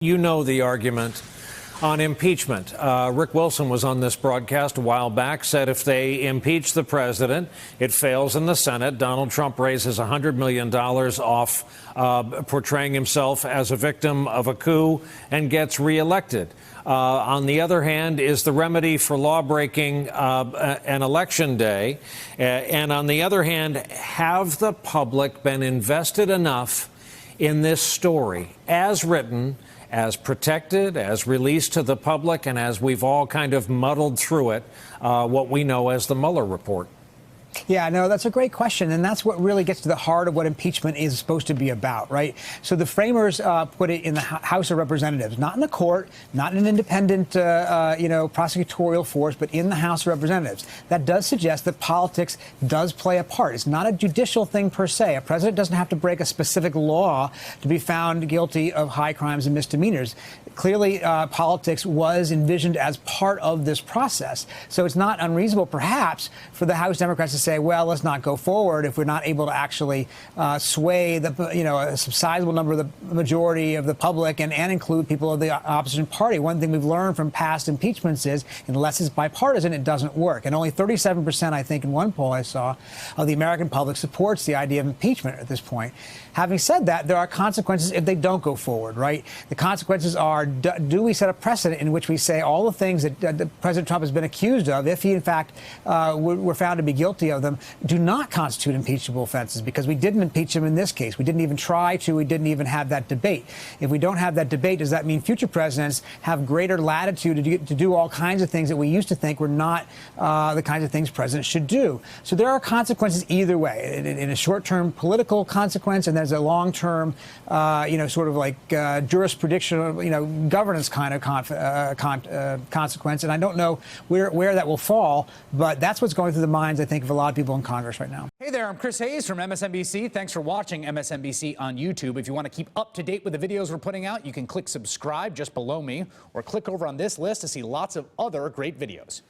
You know the argument on impeachment. Rick Wilson was on this broadcast a while back, said if they impeach the president, it fails in the Senate. Donald Trump raises $100 million off portraying himself as a victim of a coup and gets reelected. On the other hand, is the remedy for lawbreaking an election day? And on the other hand, have the public been invested enough in this story as written, as protected, as released to the public, and as we've all kind of muddled through it, what we know as the Mueller report? Yeah, no, that's a great question. And that's what really gets to the heart of what impeachment is supposed to be about, right? So the framers put it in the House of Representatives, not in the court, not in an independent, prosecutorial force, but in the House of Representatives. That does suggest that politics does play a part. It's not a judicial thing per se. A president doesn't have to break a specific law to be found guilty of high crimes and misdemeanors. Clearly, politics was envisioned as part of this process. So it's not unreasonable, perhaps, for the House Democrats to say, well, let's not go forward if we're not able to actually sway a sizable number of the majority of the public and include people of the opposition party. One thing we've learned from past impeachments is unless it's bipartisan, it doesn't work. And only 37%, I think, in one poll I saw, of the American public supports the idea of impeachment at this point. Having said that, there are consequences if they don't go forward, right? The consequences are, do we set a precedent in which we say all the things that President Trump has been accused of, if he, in fact, were found to be guilty of them, do not constitute impeachable offenses, because we didn't impeach him in this case. We didn't even try to. We didn't even have that debate. If we don't have that debate, does that mean future presidents have greater latitude to do all kinds of things that we used to think were not the kinds of things presidents should do? So there are consequences either way, in a short-term political consequence, and there's a long-term, jurisprudential, governance kind of consequence. And I don't know where that will fall, but that's what's going through the minds, I think, of a lot of people in Congress right now. Hey there, I'm Chris Hayes from MSNBC. Thanks for watching MSNBC on YouTube. If you want to keep up to date with the videos we're putting out, you can click subscribe just below me, or click over on this list to see lots of other great videos.